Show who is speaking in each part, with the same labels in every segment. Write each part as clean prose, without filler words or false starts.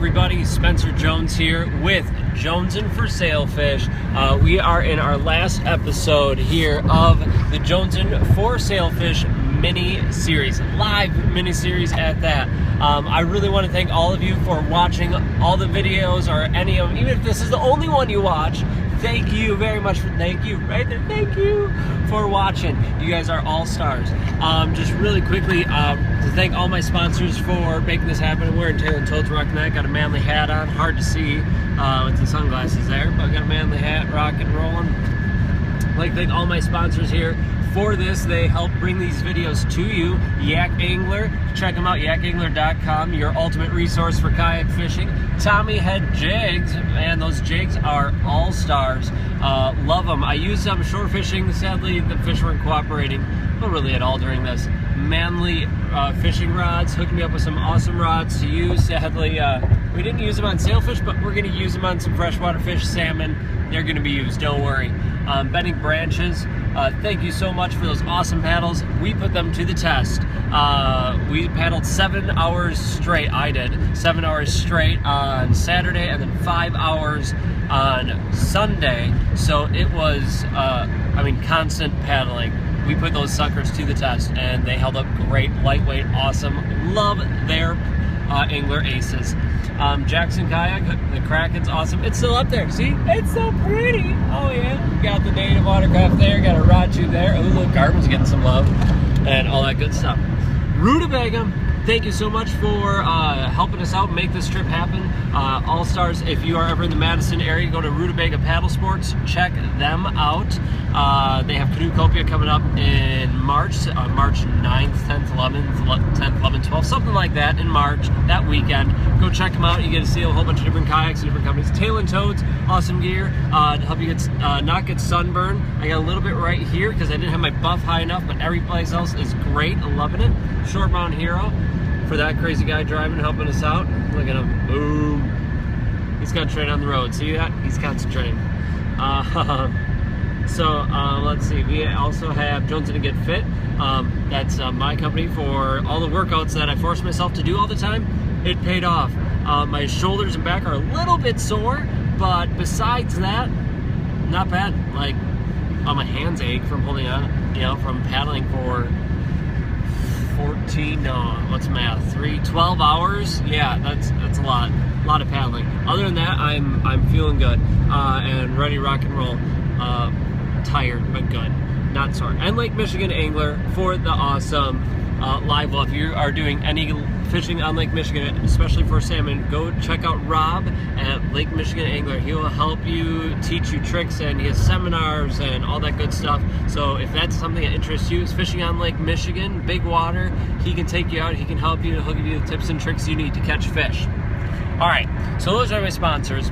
Speaker 1: everybody, Spencer Jones here with Jonesin for Sailfish. We are in our last episode here of the Jonesin for Sailfish mini-series, live mini-series at that. I really want to thank all of you for watching all the videos, or any of them, even if this is the only one you watch. Thank you very much thank you for watching. You guys are all stars. Just really quickly, to thank all my sponsors for making this happen. I'm wearing Taylor & Toad's rocking that. Got a manly hat on, hard to see with the sunglasses there, but I got a manly hat, rock and rolling. I'd like to thank all my sponsors here for this. They help bring these videos to you. Yak Angler, check them out, yakangler.com, your ultimate resource for kayak fishing. Tommy Head Jigs, man, those jigs are all stars. Love them. I use them shore fishing. Sadly, the fish weren't cooperating, but really at all during this. Manly fishing rods, hooked me up with some awesome rods to use. Sadly, we didn't use them on sailfish, but we're going to use them on some freshwater fish, salmon. They're going to be used, don't worry. Bending branches, thank you so much for those awesome paddles. We put them to the test. We paddled 7 hours straight. I did 7 hours straight on Saturday, and then 5 hours on Sunday. So it was, constant paddling. We put those suckers to the test, and they held up great. Lightweight, awesome. Love their angler aces. Jackson Kayak, the Kraken's awesome. It's still up there. See? It's so pretty. Oh yeah. Got the native watercraft there. Got a rod tube there. Oh, look, Garmin's getting some love and all that good stuff. Rutabaga, thank you so much for helping us out, make this trip happen. All stars. If you are ever in the Madison area, go to Rutabaga Paddle Sports. Check them out. They have Canoecopia coming up in March, March 9th, 10th, 11th, 12th, something like that in March, that weekend. Go check them out. You get to see a whole bunch of different kayaks and different companies. Tail & Toads, awesome gear to help you get not get sunburn. I got a little bit right here because I didn't have my buff high enough, but every place else is great. I'm loving it. Short Bound Hero for that crazy guy driving, helping us out. Look at him. Boom. He's concentrating on the road. See that? He's concentrating. Let's see. We also have Jonesin to Get Fit. That's my company for all the workouts that I force myself to do all the time. It paid off. My shoulders and back are a little bit sore, but besides that, not bad. Like, my hands ache from holding on, from paddling for 12 hours. Yeah, that's a lot of paddling. Other than that, I'm feeling good and ready to rock and roll. Tired but good, not sore. And Lake Michigan Angler for the awesome live well. If you are doing any fishing on Lake Michigan, especially for salmon, go check out Rob at Lake Michigan Angler. He will help you, teach you tricks, and he has seminars and all that good stuff. So if that's something that interests you, is fishing on Lake Michigan, big water, he can take you out, he can help you, he'll give you the tips and tricks you need to catch fish. All right, so those are my sponsors.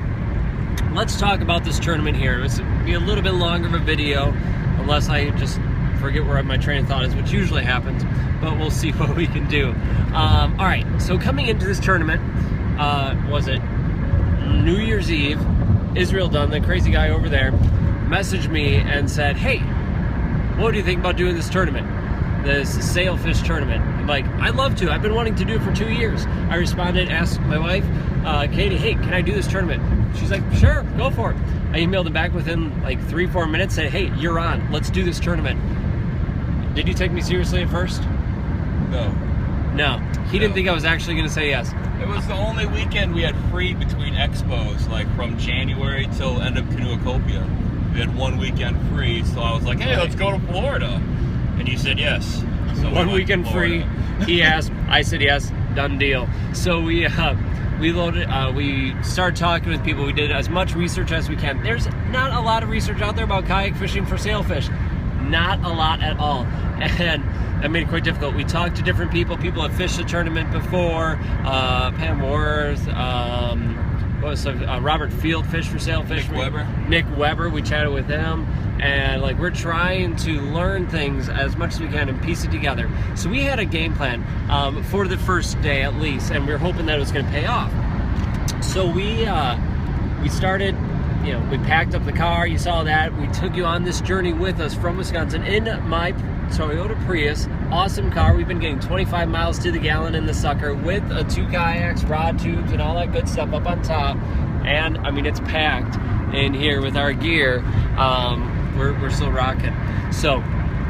Speaker 1: Let's talk about this tournament here. This will be a little bit longer of a video, unless I just forget where my train of thought is, which usually happens, but we'll see what we can do. All right, so coming into this tournament, was it New Year's Eve, Israel Dunn, the crazy guy over there, messaged me and said, hey, what do you think about doing this tournament? This sailfish tournament. I'm like, I'd love to. I've been wanting to do it for 2 years. I responded, asked my wife, Katie, hey, can I do this tournament? She's like, sure, go for it. I emailed him back within like 3-4 minutes, said, hey, you're on. Let's do this tournament. Did you take me seriously at first? No. He didn't think I was actually going to say yes.
Speaker 2: It was the only weekend we had free between expos, like from January till end of Canoecopia. We had 1 weekend free, so I was like, hey, let's go to Florida. And you said yes. So
Speaker 1: 1 weekend free. He asked, I said yes, done deal. So we loaded, we started talking with people. We did as much research as we can. There's not a lot of research out there about kayak fishing for sailfish. Not a lot at all. And that made it quite difficult. We talked to different people. People have fished the tournament before. Pam Worth, Robert Field fished for sailfish. Nick Weber, we chatted with him. And like, we're trying to learn things as much as we can and piece it together. So we had a game plan for the first day at least, and we were hoping that it was going to pay off. So we started we packed up the car. You saw that. We took you on this journey with us from Wisconsin in my Toyota Prius. Awesome car. We've been getting 25 miles to the gallon in the sucker with 2 kayaks, rod tubes, and all that good stuff up on top. And I mean, it's packed in here with our gear. We're still rocking. So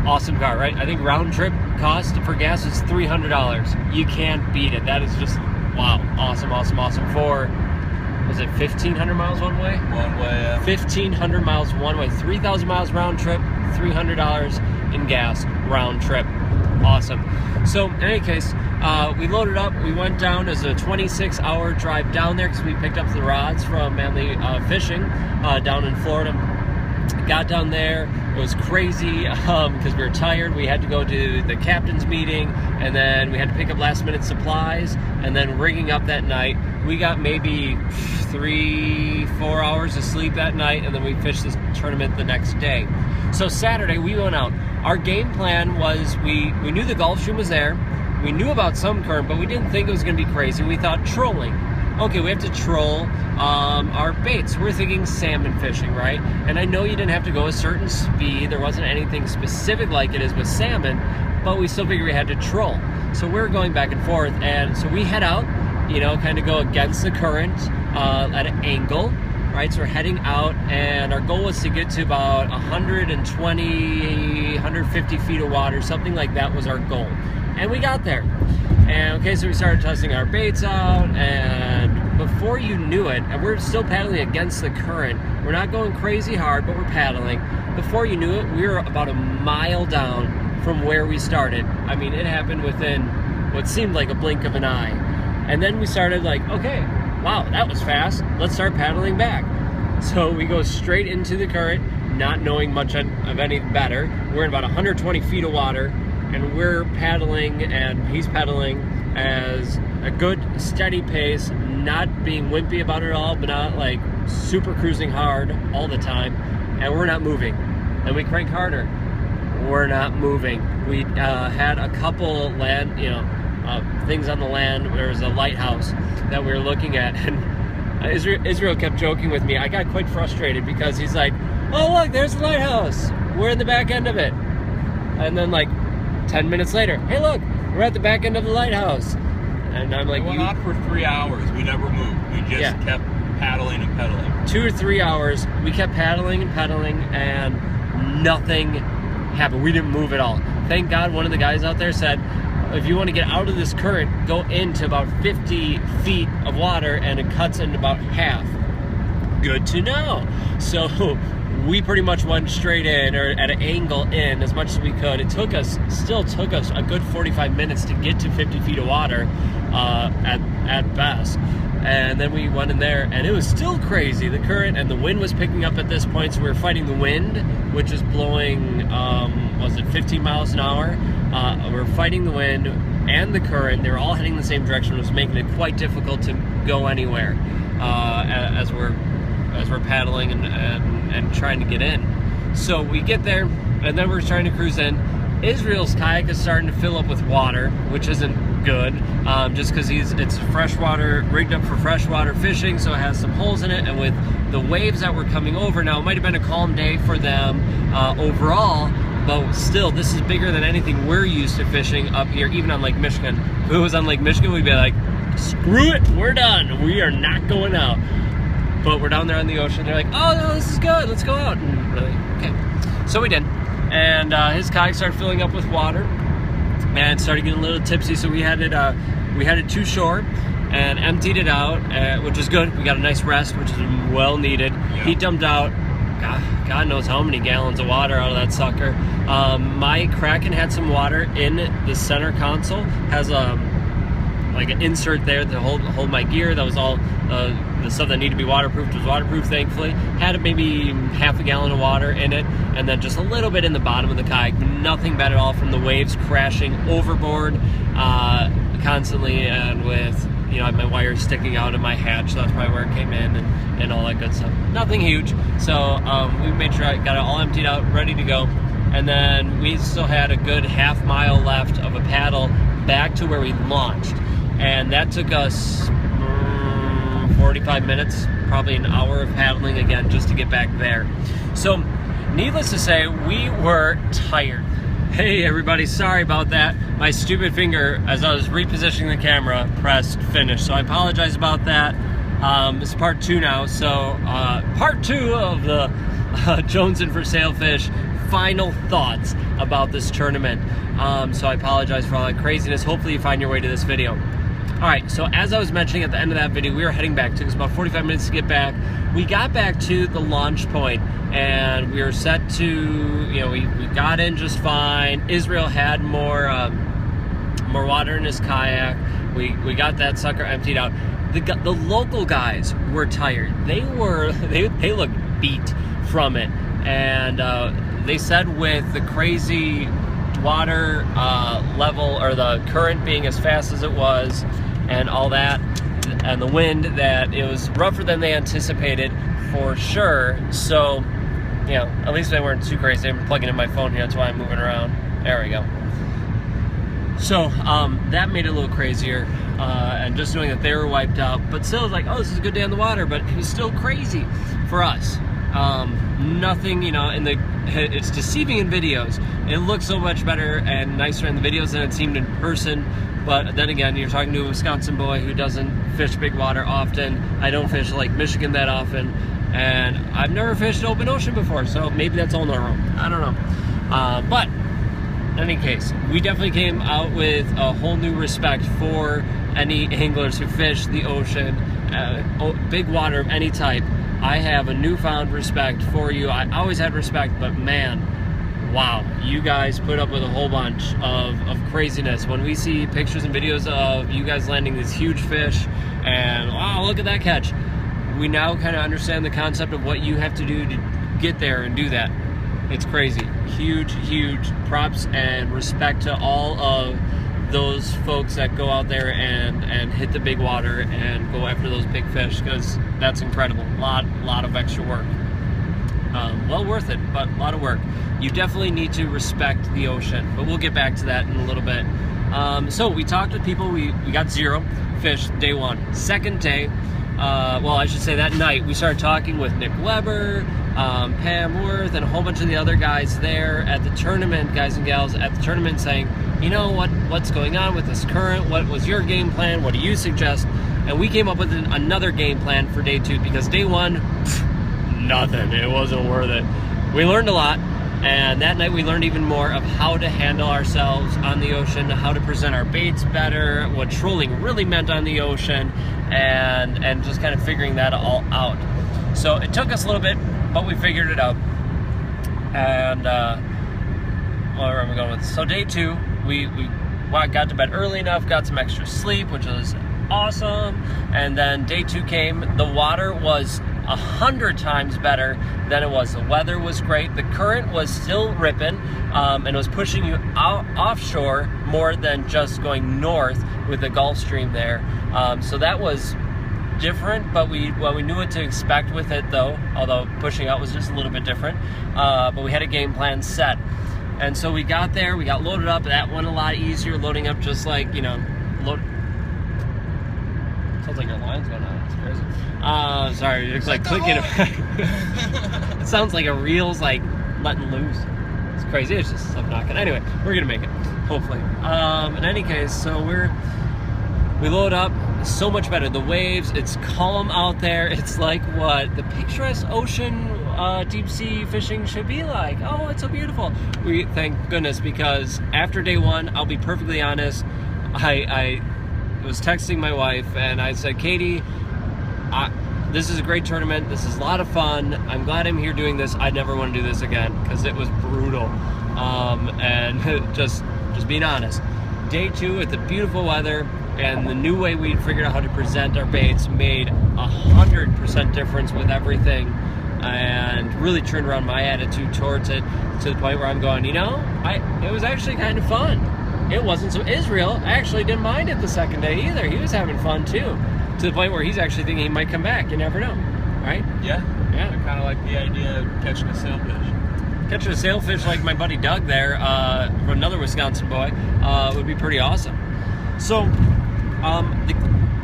Speaker 1: awesome car, right? I think round trip cost for gas is $300. You can't beat it. That is just wow, awesome. For, was it 1,500 miles one way?
Speaker 2: One way, yeah.
Speaker 1: 1,500 miles one way, 3,000 miles round trip, $300 in gas round trip. Awesome. So in any case, we loaded up. We went down as a 26-hour drive down there because we picked up the rods from Manly Fishing down in Florida. Got down there. It was crazy because we were tired. We had to go to the captain's meeting, and then we had to pick up last-minute supplies, and then rigging up that night. We got maybe 3-4 hours of sleep that night, and then we fished this tournament the next day. So Saturday, we went out. Our game plan was we knew the Gulf Stream was there. We knew about some current, but we didn't think it was going to be crazy. We thought trolling. Okay, we have to troll our baits. We're thinking salmon fishing, right? And I know you didn't have to go a certain speed. There wasn't anything specific like it is with salmon, but we still figured we had to troll. So we're going back and forth, and so we head out, kind of go against the current at an angle, right? So we're heading out, and our goal was to get to about 120, 150 feet of water, something like that was our goal. And we got there. And okay, so we started testing our baits out, and before you knew it, and we're still paddling against the current. We're not going crazy hard, but we're paddling. Before you knew it, we were about a mile down from where we started. I mean, it happened within what seemed like a blink of an eye. And then we started like, okay, wow, that was fast. Let's start paddling back. So we go straight into the current, not knowing much of any better. We're in about 120 feet of water, and we're paddling, and he's paddling as a good steady pace, not being wimpy about it all, but not like super cruising hard all the time. And we're not moving. And we crank harder. We're not moving. We had a couple land, things on the land. There was a lighthouse that we were looking at, and Israel kept joking with me. I got quite frustrated because he's like, "Oh look, there's the lighthouse. We're in the back end of it." And then like 10 minutes later, "Hey look, we're at the back end of the lighthouse." And I'm like,
Speaker 2: we went out for 3 hours. We never moved. We just kept paddling and pedaling. 2
Speaker 1: or 3 hours, we kept paddling and pedaling, and nothing happened. We didn't move at all. Thank God one of the guys out there said, if you want to get out of this current, go into about 50 feet of water, and it cuts in about half. Good to know. So we pretty much went straight in, or at an angle in, as much as we could. It still took us a good 45 minutes to get to 50 feet of water at best. And then we went in there, and it was still crazy. The current and the wind was picking up at this point, so we were fighting the wind, which is blowing, 15 miles an hour? We were fighting the wind and the current. They were all heading the same direction. It was making it quite difficult to go anywhere as we're paddling and trying to get in. So we get there, and then we're trying to cruise in. Israel's kayak is starting to fill up with water, which isn't good, just because it's freshwater, rigged up for freshwater fishing, so it has some holes in it. And with the waves that were coming over, now it might have been a calm day for them overall, but still, this is bigger than anything we're used to fishing up here, even on Lake Michigan. If it was on Lake Michigan, we'd be like, screw it, we're done. We are not going out. But we're down there on the ocean. They're like, oh no, this is good, let's go out. And really, okay. So we did. And his kayak started filling up with water and started getting a little tipsy. So we had it to shore and emptied it out, which is good. We got a nice rest, which is well needed. Yeah. He dumped out, God knows how many gallons of water out of that sucker. My Kraken had some water in the center console. Has like an insert there to hold my gear. That was all the stuff that needed to be waterproofed was waterproof, thankfully. Had maybe half a gallon of water in it, and then just a little bit in the bottom of the kayak. Nothing bad at all from the waves crashing overboard constantly, and with I had my wires sticking out of my hatch, so that's probably where it came in, and all that good stuff. Nothing huge. So we made sure I got it all emptied out, ready to go. And then we still had a good half mile left of a paddle back to where we launched. And that took us 45 minutes probably an hour of paddling again just to get back there. So needless to say, we were tired. Hey everybody, sorry about that. My stupid finger, as I was repositioning the camera, pressed finish. So I apologize about that. It's part 2 now. So part 2 of the Jonesin for Sailfish final thoughts about this tournament. So I apologize for all that craziness. Hopefully you find your way to this video. Alright, so as I was mentioning at the end of that video, we were heading back. It took us about 45 minutes to get back. We got back to the launch point, and we were set to, you know, we got in just fine. Israel had more water in his kayak. We got that sucker emptied out. The local guys were tired. They looked beat from it, and they said with the crazy water level, or the current being as fast as it was and all that, and the wind, that it was rougher than they anticipated for sure. So, you know, at least they weren't too crazy. I'm plugging in my phone here, that's why I'm moving around. There we go. So that made it a little crazier, and just knowing that they were wiped out, but still, like, oh, this is a good day on the water, but it was still crazy for us. Nothing, you know, it's deceiving in videos. It looks so much better and nicer in the videos than it seemed in person. But then again, you're talking to a Wisconsin boy who doesn't fish big water often. I don't fish Lake Michigan that often, and I've never fished open ocean before, so maybe that's all normal. I don't know. But in any case, we definitely came out with a whole new respect for any anglers who fish the ocean, big water of any type. I have a newfound respect for you. I always had respect, but man, wow, you guys put up with a whole bunch of craziness. When we see pictures and videos of you guys landing these huge fish, and wow, look at that catch, we now kind of understand the concept of what you have to do to get there and do that. It's crazy. Huge props and respect to all of those folks that go out there and hit the big water and go after those big fish, because that's incredible. Lot of extra work. Well worth it, but a lot of work. You definitely need to respect the ocean, but we'll get back to that in a little bit. So we talked with people. We got 0 fish day 1. Second day, well, I should say that night, we started talking with Nick Weber, Pam Worth, and a whole bunch of the other guys there at the tournament, guys and gals at the tournament, saying, you know, what's going on with this current? What was your game plan? What do you suggest? And we came up with another game plan for day 2, because day 1, nothing. It wasn't worth it. We learned a lot, and that night we learned even more of how to handle ourselves on the ocean, how to present our baits better, what trolling really meant on the ocean, and just kind of figuring that all out. So it took us a little bit, but we figured it out. And where am I going with? So day 2, we got to bed early enough, got some extra sleep, which was awesome. And then day 2 came. The water was 100 times better than it was. The weather was great. The current was still ripping, and it was pushing you out offshore more than just going north with the Gulf Stream there. So that was different, but we knew what to expect with it, though, although pushing out was just a little bit different. But we had a game plan set. And so we got there, we got loaded up. That went a lot easier, loading up just like, you know, sounds like your line's going on. It's crazy. Sorry, it's like clicking. It sounds like a reel's like letting loose. It's crazy. It's just stuff knocking. Anyway, we're gonna make it, hopefully. In any case, so we load up. So much better. The waves, it's calm out there. It's like what the picturesque ocean deep sea fishing should be like. Oh, it's so beautiful. We thank goodness, because after day 1, I'll be perfectly honest, I was texting my wife and I said, Katie, this is a great tournament. This is a lot of fun. I'm glad I'm here doing this. I never want to do this again, because it was brutal. And just being honest, day 2 with the beautiful weather and the new way we figured out how to present our baits made 100% difference with everything, and really turned around my attitude towards it to the point where I'm going, you know, it was actually kind of fun. It wasn't so. Israel actually didn't mind it the second day either. He was having fun too, to the point where he's actually thinking he might come back. You never know, right?
Speaker 2: Yeah. I kind of like the idea of catching a sailfish.
Speaker 1: Catching a sailfish like my buddy Doug there, another Wisconsin boy, would be pretty awesome. So,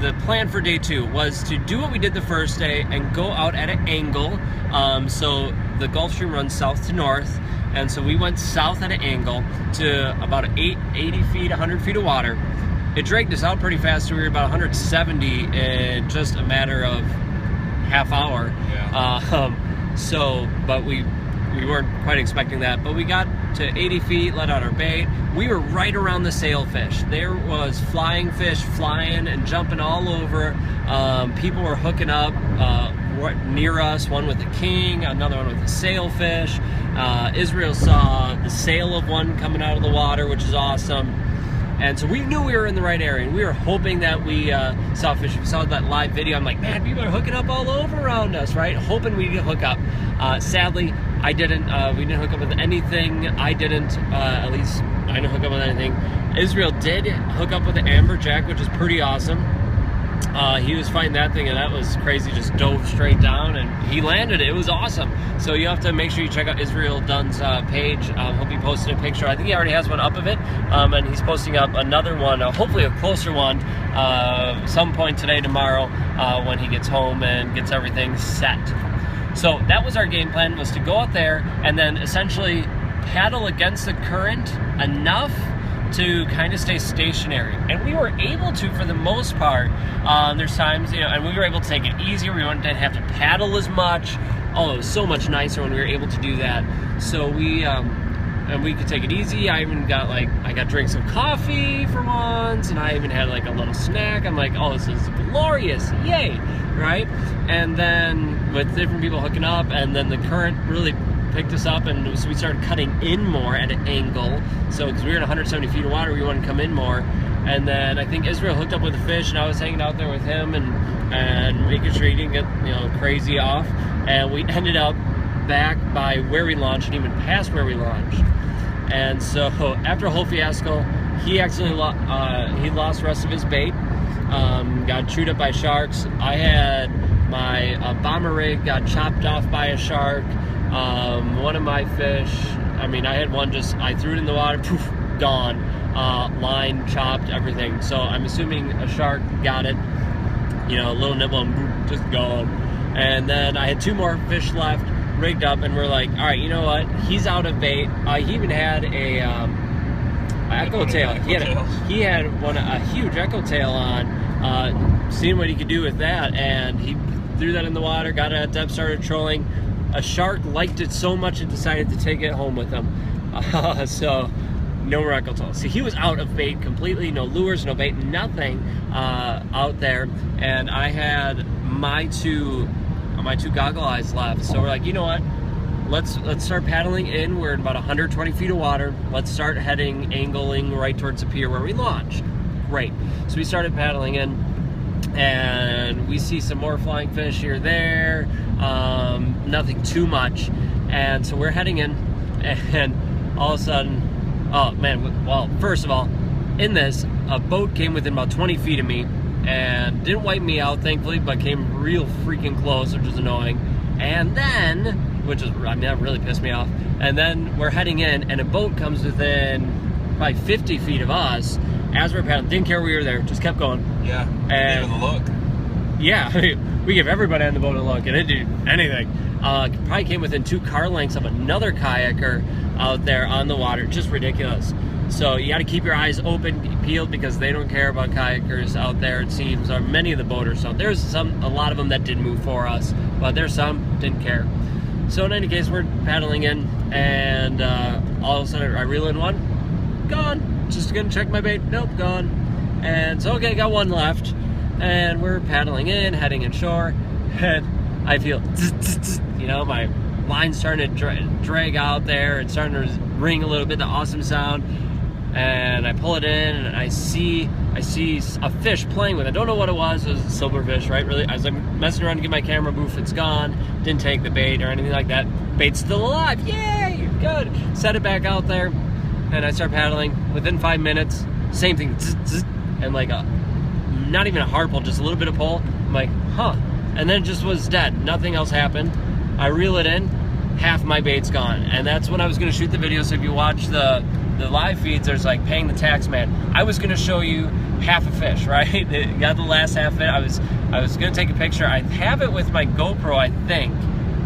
Speaker 1: the plan for day 2 was to do what we did the first day and go out at an angle. So the Gulf Stream runs south to north, and so we went south at an angle to about 80 feet, 100 feet of water. It dragged us out pretty fast, so we were about 170 in just a matter of half hour.
Speaker 2: Yeah.
Speaker 1: But we weren't quite expecting that. But we got to 80 feet, let out our bait. We were right around the sailfish. There was flying fish flying and jumping all over. People were hooking up near us, one with a king, another one with a sailfish. Israel saw the sail of one coming out of the water, which is awesome. And so we knew we were in the right area, and we were hoping that we saw fish. We saw that live video. I'm like, man, people are hooking up all over around us, right? Hoping we'd hook up. Sadly, I didn't. We didn't hook up with anything. I didn't. At least I didn't hook up with anything. Israel did hook up with an amberjack, which is pretty awesome. He was fighting that thing, and that was crazy. Just dove straight down, and he landed it. It was awesome. So you have to make sure you check out Israel Dunn's page. Hope he posted a picture. I think he already has one up of it, and he's posting up another one, hopefully a closer one, some point today, tomorrow, when he gets home and gets everything set. So that was our game plan, was to go out there and then essentially paddle against the current enough to kind of stay stationary, and we were able to for the most part. There's times, and we were able to take it easier. We didn't have to paddle as much. Oh, it was so much nicer when we were able to do that. So we could take it easy. I even got I got drinks of coffee for once, and I even had a little snack. I'm like, oh, this is glorious, yay, right? And then with different people hooking up, and then the current really picked us up, and so we started cutting in more at an angle. So because we were in 170 feet of water, we wanted to come in more. And then I think Israel hooked up with a fish, and I was hanging out there with him and making sure he didn't get crazy off. And we ended up back by where we launched, and even past where we launched. And so after a whole fiasco, he actually he lost the rest of his bait. Got chewed up by sharks. I had my bomber rig got chopped off by a shark. One of my fish, I had one I threw it in the water, poof, gone. Line chopped, everything. So I'm assuming a shark got it, a little nibble and boom, just gone. And then I had 2 more fish left, rigged up, and we're like, all right, you know what? He's out of bait. He even had a echo tail. He had a huge echo tail on, seeing what he could do with that, and he threw that in the water, got it at depth, started trolling. A shark liked it so much it decided to take it home with him. So no more echo tail. So he was out of bait completely, no lures, no bait, nothing out there. And I had my two goggle eyes left. So we're like, you know what? Let's start paddling in. We're in about 120 feet of water. Let's start angling right towards the pier where we launched. Great. So we started paddling in, and we see some more flying fish here or there. Nothing too much. And so we're heading in, and all of a sudden, oh man, well, first of all, in this, a boat came within about 20 feet of me and didn't wipe me out, thankfully, but came real freaking close, which was annoying. And then, that really pissed me off. And then we're heading in, and a boat comes within probably 50 feet of us as we're paddling. Didn't care we were there, just kept going.
Speaker 2: Yeah,
Speaker 1: and
Speaker 2: even the look.
Speaker 1: Yeah, we give everybody on the boat a look, and it didn't do anything. Probably came within 2 car lengths of another kayaker out there on the water. Just ridiculous. So you got to keep your eyes open, peeled, because they don't care about kayakers out there, it seems, or many of the boaters. So there's a lot of them that did move for us, but there's some didn't care. So in any case, we're paddling in, and all of a sudden I reel in one, gone. Just gonna check my bait, nope, gone. And so, okay, got one left, and we're paddling in, heading inshore, and I feel, my line's starting to drag out there, and starting to ring a little bit, the awesome sound. And I pull it in, and I see a fish playing with it. I don't know what it was. It was a silverfish, right? Really, as I'm messing around to get my camera, boof, it's gone. Didn't take the bait or anything like that. Bait's still alive. Yay! Good. Set it back out there, and I start paddling. Within 5 minutes, same thing. Zzz, zzz, and not even a hard pull, just a little bit of pull. I'm like, huh. And then it just was dead. Nothing else happened. I reel it in, half my bait's gone. And that's when I was going to shoot the video. So if you watch the live feeds, there's like paying the tax man. I was going to show you half a fish, right? It got the last half of it. I was going to take a picture. I have it with my GoPro, I think.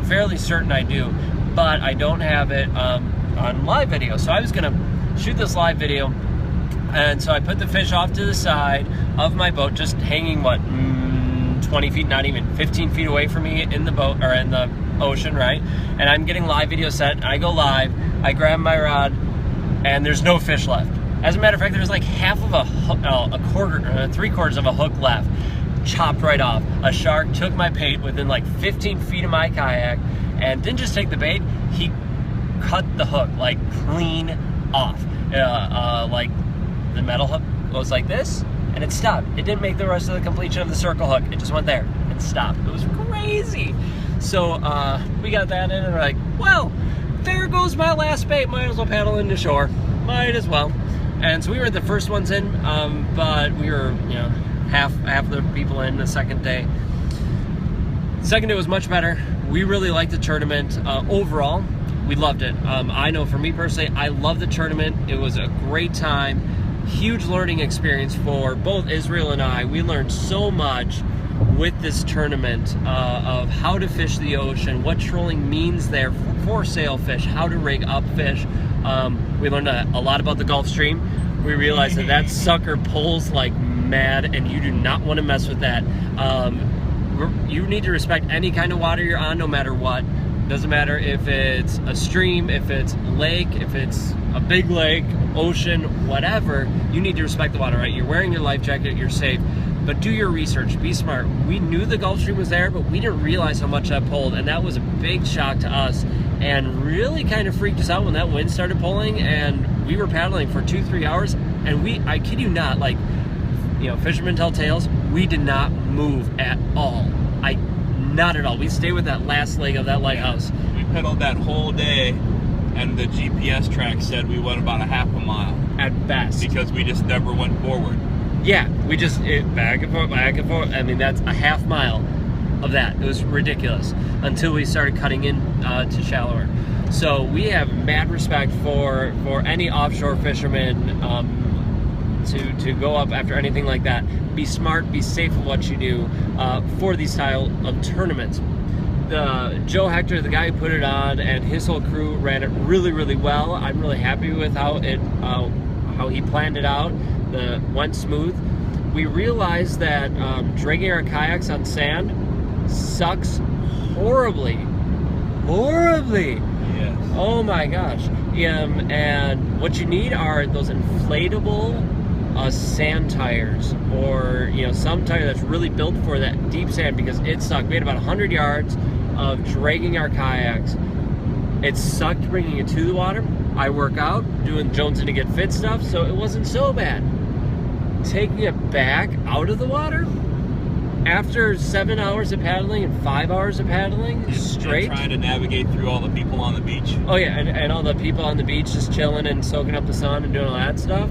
Speaker 1: Fairly certain I do, but I don't have it on live video. So I was going to shoot this live video, and so I put the fish off to the side of my boat, just hanging, what, 20 feet, not even 15 feet away from me in the boat, or in the ocean, right? And I'm getting live video set. I go live, I grab my rod, and there's no fish left. As a matter of fact, there's like half of a hook, three-quarters of a hook left, chopped right off. A shark took my bait within like 15 feet of my kayak, and didn't just take the bait, he cut the hook like clean off. Like the metal hook goes like this, and it stopped. It didn't make the rest of the completion of the circle hook. It just went there and stopped. It was crazy. So we got that in, and we're like, well, there goes my last bait. Might as well paddle into shore. Might as well. And so we were the first ones in, but we were, you know, half the people in the second day. Second day was much better. We really liked the tournament. Overall, we loved it. I know for me personally, I love the tournament. It was a great time. Huge learning experience for both Israel and I. We learned so much with this tournament of how to fish the ocean, what trolling means there for sailfish, how to rig up fish. We learned a lot about the Gulf Stream. We realized that sucker pulls like mad, and you do not want to mess with that. You need to respect any kind of water you're on, no matter what. Doesn't matter if it's a stream, if it's lake, if it's a big lake, ocean, whatever. You need to respect the water, right? You're wearing your life jacket, you're safe. But do your research, be smart. We knew the Gulf Stream was there, but we didn't realize how much that pulled, and that was a big shock to us, and really kind of freaked us out when that wind started pulling, and we were paddling for 2-3 hours, and I kid you not, like, you know, fishermen tell tales, we did not move at all. Not at all. We stayed with that last leg of that lighthouse.
Speaker 2: We pedaled that whole day, and the GPS track said we went about a half a mile.
Speaker 1: At best.
Speaker 2: Because we just never went forward.
Speaker 1: Yeah, we just, back and forth, back and forth. I mean, that's a half mile of that. It was ridiculous until we started cutting in to shallower. So we have mad respect for any offshore fishermen to go up after anything like that. Be smart, be safe with what you do for these style of tournaments. Joe Hector, the guy who put it on, and his whole crew ran it really, really well. I'm really happy with how he planned it out. Went smooth. We realized that dragging our kayaks on sand sucks horribly. Horribly.
Speaker 2: Yes.
Speaker 1: Oh my gosh. And what you need are those inflatable sand tires, or some tire that's really built for that deep sand, because it sucked. We had about 100 yards of dragging our kayaks. It sucked bringing it to the water. I work out, doing Jonesin to get fit stuff, so it wasn't so bad. Taking it back out of the water after 7 hours of paddling and 5 hours of paddling straight,
Speaker 2: and trying to navigate through all the people on the beach.
Speaker 1: Oh yeah, and all the people on the beach just chilling and soaking up the sun and doing all that stuff.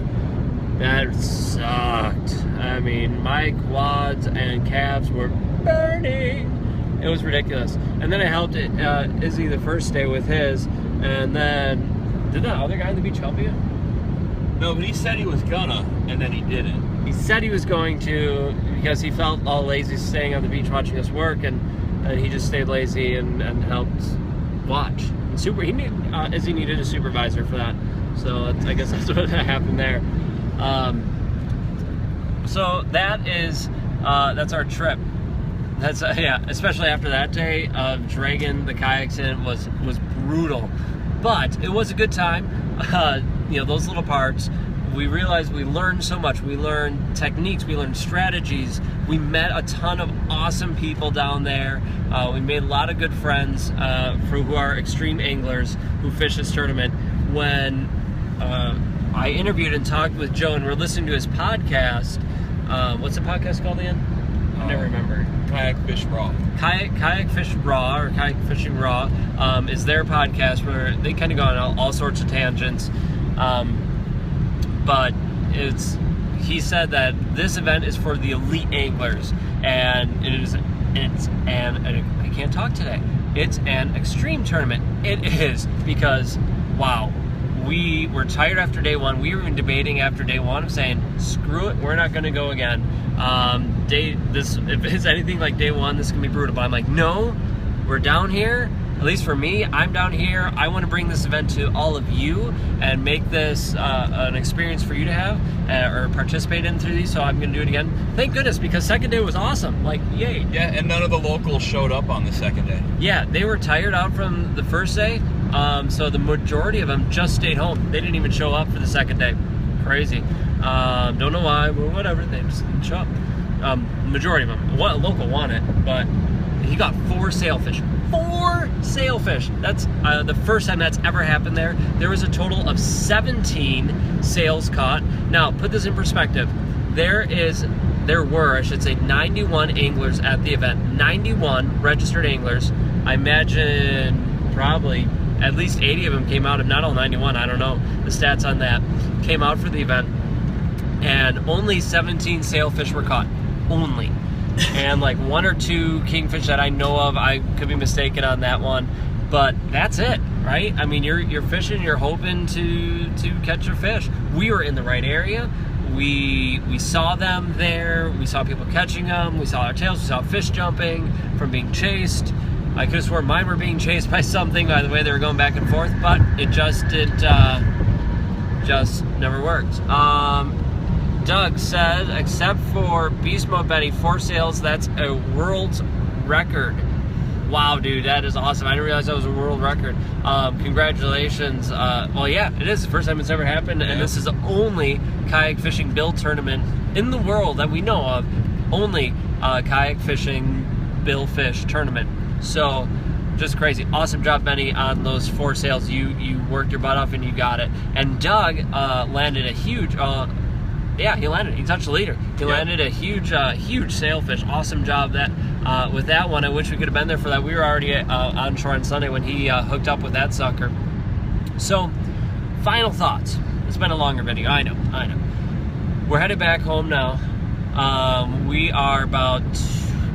Speaker 1: That sucked. I mean, my quads and calves were burning. It was ridiculous. And then I helped Izzy the first day with his, and then did the other guy on the beach help you?
Speaker 2: No, but he said he was gonna, and then he didn't. He
Speaker 1: said he was going to, because he felt all lazy staying on the beach watching us work, and he just stayed lazy and helped watch. Izzy needed a supervisor for that, so I guess that's what happened there. So that's our trip. That's yeah, especially after that day of dragging the kayaks in was brutal, but it was a good time. Those little parts, we realized we learned so much. We learned techniques, we learned strategies. We met a ton of awesome people down there. We made a lot of good friends who are extreme anglers who fish this tournament. When I interviewed and talked with Joe, and we're listening to his podcast. What's the podcast called again? I never remember.
Speaker 2: Kayak Fish Raw.
Speaker 1: Kayak Fish Raw, or Kayak Fishing Raw, is their podcast where they kind of go on all sorts of tangents. But he said that this event is for the elite anglers, and I can't talk today. It's an extreme tournament. It is, because wow, we were tired after day one. We were even debating after day one of saying, screw it, we're not going to go again. If it's anything like day one, this can be brutal. But I'm like, no, we're down here. At least for me, I'm down here. I want to bring this event to all of you and make this an experience for you to have or participate in through these. So I'm going to do it again. Thank goodness, because second day was awesome. Like, yay.
Speaker 2: Yeah, and none of the locals showed up on the second day.
Speaker 1: Yeah, they were tired out from the first day. So the majority of them just stayed home. They didn't even show up for the second day. Crazy. Don't know why, but whatever. They just didn't show up. Majority of them. A local won it, but he got 4 sailfish. 4 sailfish. That's the first time that's ever happened there. There was a total of 17 sails caught. Now, put this in perspective. There were, I should say, 91 anglers at the event. 91 registered anglers. I imagine probably at least 80 of them came out, if not all 91. I don't know the stats on that. Came out for the event, and only 17 sailfish were caught. Only. And like 1 or 2 kingfish that I know of. I could be mistaken on that one, but that's it, right? I mean, you're fishing, you're hoping to catch a fish. We were in the right area. We saw them there. We saw people catching them. We saw our tails. We saw fish jumping from being chased. I could have sworn mine were being chased by something by the way they were going back and forth, but it just never worked. Doug said, except for Beast Mode Benny, 4 sails, that's a world's record. Wow, dude, that is awesome. I didn't realize that was a world record. Congratulations. Well, yeah, it is the first time it's ever happened, and this is the only kayak fishing bill tournament in the world that we know of. Only kayak fishing bill fish tournament. So, just crazy. Awesome job, Benny, on those 4 sails. You worked your butt off and you got it. And Doug landed a huge... yeah, he landed. He touched the leader. He landed a huge sailfish. Awesome job with that one. I wish we could have been there for that. We were already on shore on Sunday when he hooked up with that sucker. So, final thoughts. It's been a longer video. I know. We're headed back home now. We are about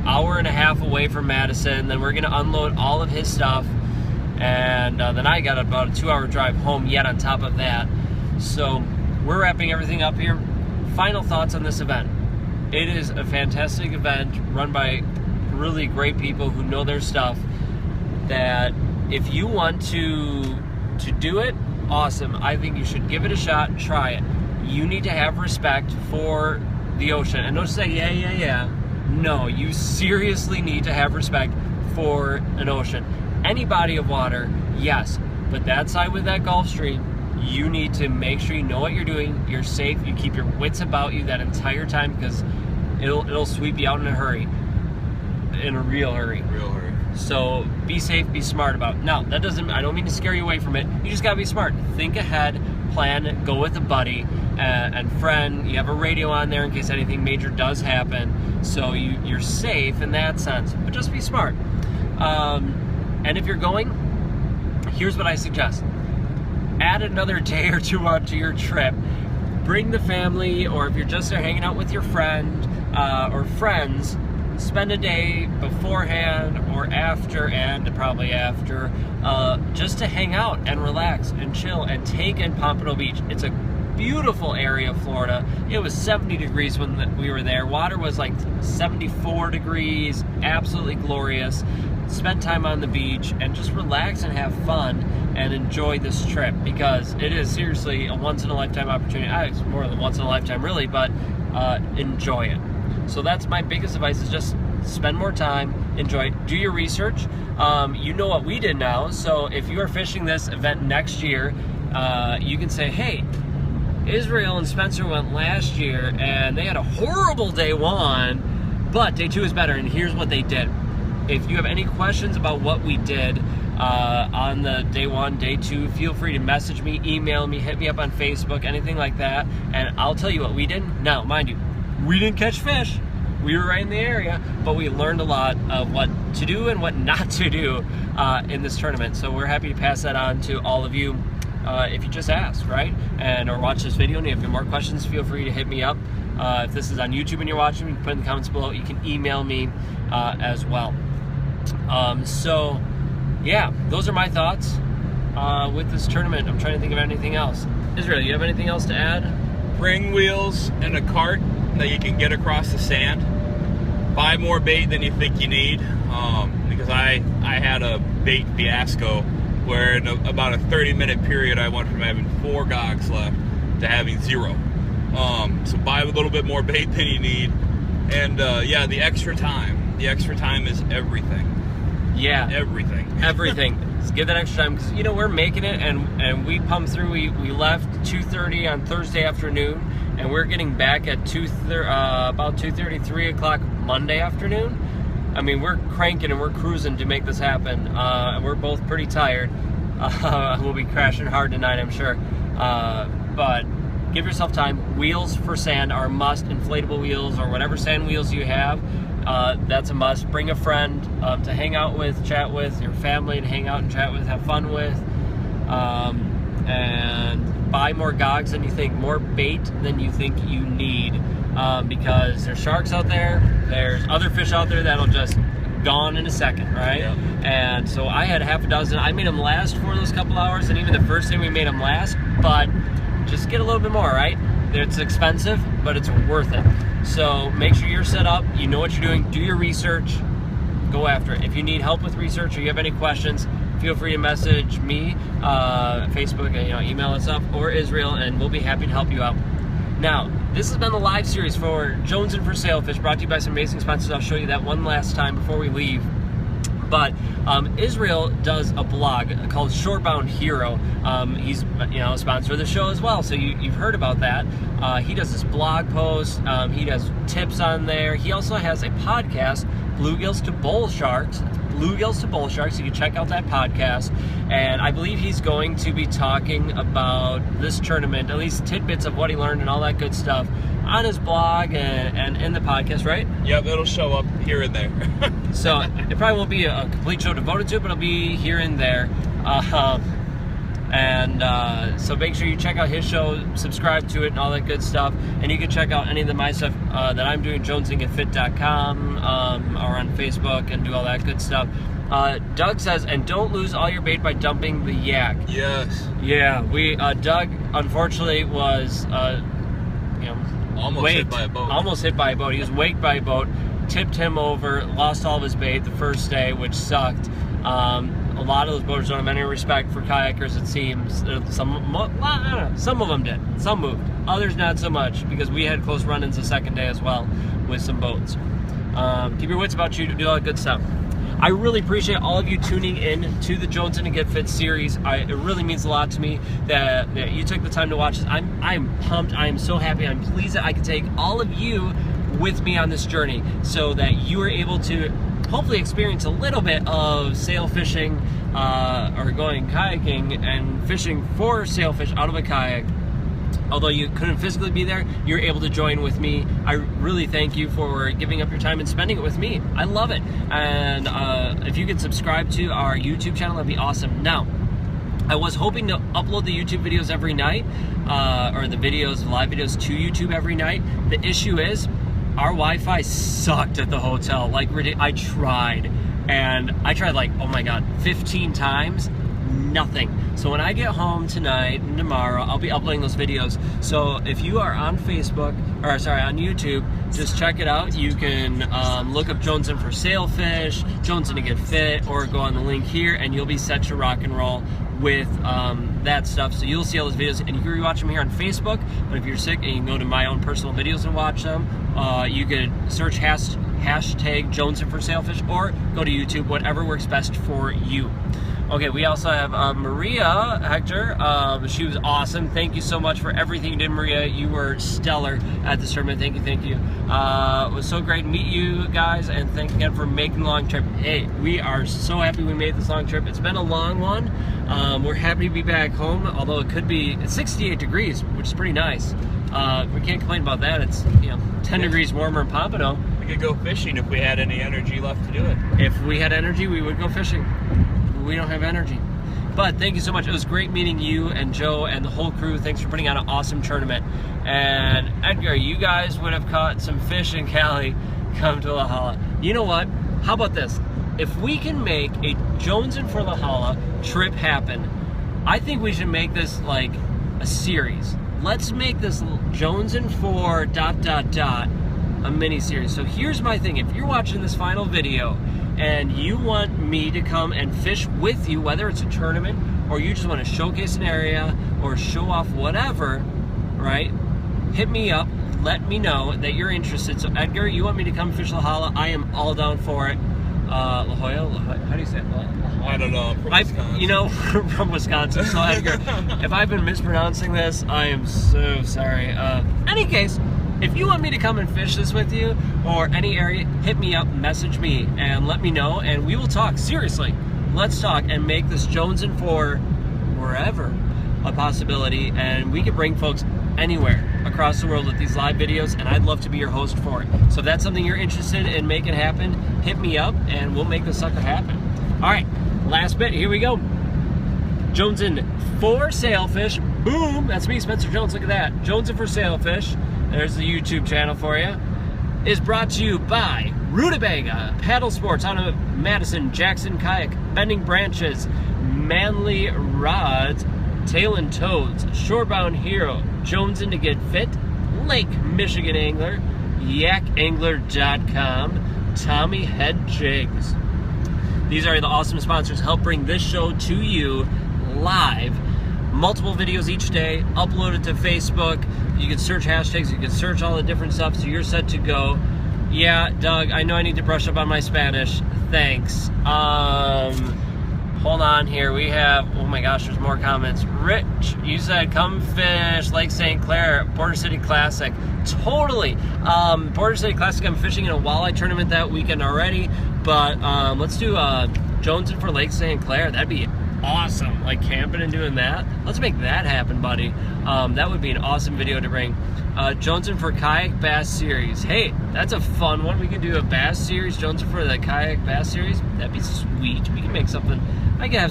Speaker 1: hour and a half away from Madison. Then we're going to unload all of his stuff. And then I got about a 2-hour drive home yet on top of that. So, we're wrapping everything up here. Final thoughts on this event. It is a fantastic event run by really great people who know their stuff, that if you want to do it, awesome. I think you should give it a shot, try it. You need to have respect for the ocean. And don't say, yeah. No, you seriously need to have respect for an ocean. Any body of water, yes, but that side with that Gulf Stream, you need to make sure you know what you're doing, you're safe, you keep your wits about you that entire time, because it'll sweep you out in a hurry. In a real hurry. So be safe, be smart about it. Now, I don't mean to scare you away from it. You just gotta be smart. Think ahead, plan, go with a buddy and friend. You have a radio on there in case anything major does happen. So you're safe in that sense, but just be smart. And if you're going, here's what I suggest. Add another day or 2 onto your trip. Bring the family, or if you're just there hanging out with your friend or friends, spend a day beforehand or after, and probably after, just to hang out and relax and chill and take in Pompano Beach. It's a beautiful area of Florida. It was 70 degrees when we were there. Water was like 74 degrees, absolutely glorious. Spend time on the beach and just relax and have fun and enjoy this trip, because it is seriously a once-in-a-lifetime opportunity. It's more than once in a lifetime, really, but enjoy it. So that's my biggest advice, is just spend more time, enjoy it, do your research. You know what we did now, so if you are fishing this event next year, you can say, hey, Israel and Spencer went last year and they had a horrible day 1, but day 2 is better, and here's what they did. If you have any questions about what we did on the day 1, day 2, feel free to message me, email me, hit me up on Facebook, anything like that, and I'll tell you what we did. Now, mind you, we didn't catch fish. We were right in the area, but we learned a lot of what to do and what not to do in this tournament. So we're happy to pass that on to all of you. if you just ask, right? And or watch this video, and if you have more questions, feel free to hit me up. If this is on YouTube and you're watching, you can put in the comments below. You can email me as well. So, yeah, those are my thoughts with this tournament. I'm trying to think of anything else. Israel, you have anything else to add?
Speaker 2: Ring wheels and a cart that you can get across the sand. Buy more bait than you think you need, because I had a bait fiasco where in about a 30-minute period I went from having 4 gogs left to having 0. So buy a little bit more bait than you need, and yeah, the extra time. The extra time is everything.
Speaker 1: Yeah,
Speaker 2: everything.
Speaker 1: Just give that extra time, because we're making it, and we pumped through. We left 2:30 on Thursday afternoon, and we're getting back at about 2:30, 3 o'clock Monday afternoon. I mean, we're cranking and we're cruising to make this happen. We're both pretty tired. We'll be crashing hard tonight, I'm sure. But give yourself time. Wheels for sand are a must. Inflatable wheels or whatever sand wheels you have, that's a must. Bring a friend to hang out with, chat with, your family to hang out and chat with, have fun with. And buy more gogs than you think, more bait than you think you need. Because there's sharks out there, there's other fish out there that'll just gone in a second, right?
Speaker 2: Yep.
Speaker 1: And so I had half a dozen. I made them last for those couple hours, and even the first day we made them last, but just get a little bit more, right? It's expensive, but it's worth it. So make sure you're set up, you know what you're doing, do your research, go after it. If you need help with research or you have any questions, feel free to message me, Facebook, email us up, or Israel, and we'll be happy to help you out. Now, this has been the live series for Jonesin for Sailfish, brought to you by some amazing sponsors. I'll show you that one last time before we leave. But Israel does a blog called Shorebound Hero. He's a sponsor of the show as well, so you've heard about that. He does this blog post. He does tips on there. He also has a podcast, Bluegills to Bull Sharks. Bluegills to Bull Sharks. You can check out that podcast. And I believe he's going to be talking about this tournament, at least tidbits of what he learned and all that good stuff, on his blog and in the podcast, right?
Speaker 2: Yep, it'll show up here and there.
Speaker 1: So it probably won't be a complete show devoted to it, but it'll be here and there. So make sure you check out his show, subscribe to it, and all that good stuff. And you can check out any of my stuff that I'm doing, jonesingetfit.com, or on Facebook, and do all that good stuff. Doug says, and don't lose all your bait by dumping the yak.
Speaker 2: Yes.
Speaker 1: Yeah, Doug unfortunately was
Speaker 2: almost
Speaker 1: waked,
Speaker 2: hit by a boat.
Speaker 1: Almost hit by a boat. He was waked by a boat, tipped him over, lost all of his bait the first day, which sucked. A lot of those boaters don't have any respect for kayakers, it seems. Some of them did. Some moved. Others not so much, because we had close run-ins the second day as well with some boats. Keep your wits about you to do all that good stuff. I really appreciate all of you tuning in to the Jonesin and Get Fit series. It really means a lot to me that you took the time to watch this. I'm pumped. I am so happy. I'm pleased that I can take all of you with me on this journey, so that you are able to hopefully experience a little bit of sail fishing, or going kayaking and fishing for sailfish out of a kayak. Although you couldn't physically be there, you're able to join with me. I really thank you for giving up your time and spending it with me. I love it. And if you could subscribe to our YouTube channel, that'd be awesome. Now, I was hoping to upload the YouTube videos every night, or the live videos to YouTube every night. The issue is, our Wi-Fi sucked at the hotel. Like, I tried, like, oh my God, 15 times. Nothing. So when I get home tonight and tomorrow, I'll be uploading those videos. So if you are on Facebook, or sorry, on YouTube, just check it out. You can look up Jonesin for Sailfish, Jonesin to Get Fit, or go on the link here, and you'll be set to rock and roll with that stuff. So you'll see all those videos, and you can rewatch them here on Facebook. But if you're sick, and you can go to my own personal videos and watch them. You could search hashtag Jonesin for Sailfish, or go to YouTube, whatever works best for you. Okay, we also have Maria Hector. She was awesome. Thank you so much for everything you did, Maria. You were stellar at this tournament. Thank you. It was so great to meet you guys, and thanks again for making the long trip. Hey, we are so happy we made this long trip. It's been a long one. We're happy to be back home, although it's 68 degrees, which is pretty nice. We can't complain about that. It's 10 degrees warmer in Pompano.
Speaker 2: We could go fishing if we had any energy left to do it.
Speaker 1: If we had energy, we would go fishing. We don't have energy. But thank you so much. It was great meeting you and Joe and the whole crew. Thanks for putting on an awesome tournament. And Edgar, you guys would have caught some fish in Cali. Come to La Jolla. You know what? How about this? If we can make a Jonesin for La Jolla trip happen, I think we should make this like a series. Let's make this Jonesin for ... a mini series. So here's my thing. If you're watching this final video and you want me to come and fish with you, whether it's a tournament or you just want to showcase an area or show off whatever, right? Hit me up. Let me know that you're interested. So Edgar, you want me to come fish La Jolla? I am all down for it. La Jolla? How do you say it?
Speaker 2: I don't know. I'm from Wisconsin.
Speaker 1: You know, from Wisconsin. So Edgar, if I've been mispronouncing this, I am so sorry. Any case, if you want me to come and fish this with you or any area, hit me up, message me, and let me know, and we will talk. Seriously, let's talk and make this Jonesin for wherever a possibility, and we can bring folks anywhere across the world with these live videos, and I'd love to be your host for it. So if that's something you're interested in making happen, hit me up, and we'll make this sucker happen. All right, last bit, here we go. Jonesin for Sailfish, boom, that's me, Spencer Jones, look at that. Jonesin for Sailfish, there's the YouTube channel for you, is brought to you by Rutabaga, Paddle Sports out of Madison, Jackson Kayak, Bending Branches, Manly Rods, Tail and Toads, Shorebound Hero, Jonesin to Get Fit, Lake Michigan Angler, yakangler.com, Tommy Head Jigs. These are the awesome sponsors. Help bring this show to you live. Multiple videos each day, uploaded to Facebook. You can search hashtags, you can search all the different stuff, so you're set to go. Yeah, Doug, I know I need to brush up on my Spanish. Thanks. Hold on here. We have, oh my gosh, there's more comments. Rich, you said come fish Lake St. Clair, Border City Classic. Totally. Border City Classic, I'm fishing in a walleye tournament that weekend already, but let's do Jonesin for Lake St. Clair. That'd be awesome. Like camping and doing that. Let's make that happen, buddy. That would be an awesome video to bring. Jonesin for Kayak Bass Series. Hey, that's a fun one. We could do a bass series, Jonesin for the Kayak Bass Series. That'd be sweet. We can make something. We can have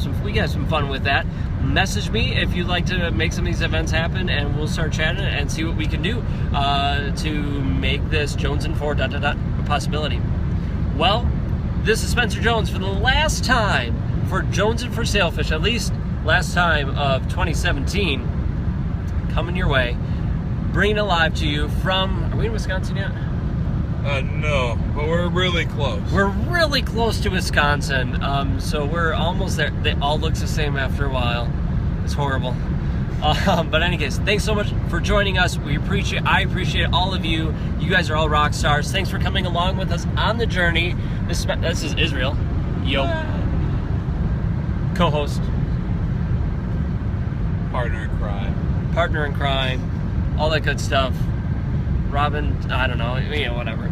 Speaker 1: some fun with that. Message me if you'd like to make some of these events happen, and we'll start chatting and see what we can do to make this Jonesin for ... a possibility. Well, this is Spencer Jones for the last time for Jonesin for Sailfish, at least last time of 2017, coming your way, bringing it live to you from, are we in Wisconsin yet?
Speaker 2: No, but we're really close.
Speaker 1: We're really close to Wisconsin, so we're almost there. They all look the same after a while. It's horrible. But in any case, thanks so much for joining us. I appreciate all of you. You guys are all rock stars. Thanks for coming along with us on the journey. This is Israel. Yo. Co-host.
Speaker 2: Partner in crime.
Speaker 1: Partner in crime. All that good stuff. Robin, I don't know, whatever.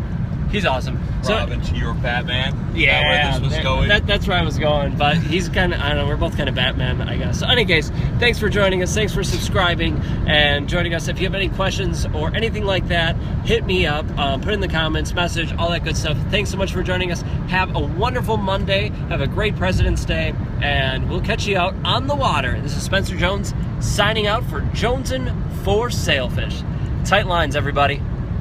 Speaker 1: He's awesome.
Speaker 2: Robin, you're Batman?
Speaker 1: Yeah.
Speaker 2: Is that where this was going?
Speaker 1: That's where I was going, but he's kind of, I don't know, we're both kind of Batman, I guess. So in any case, thanks for joining us. Thanks for subscribing and joining us. If you have any questions or anything like that, hit me up, put in the comments, message, all that good stuff. Thanks so much for joining us. Have a wonderful Monday. Have a great President's Day, and we'll catch you out on the water. This is Spencer Jones signing out for Jonesin for Sailfish. Tight lines, everybody.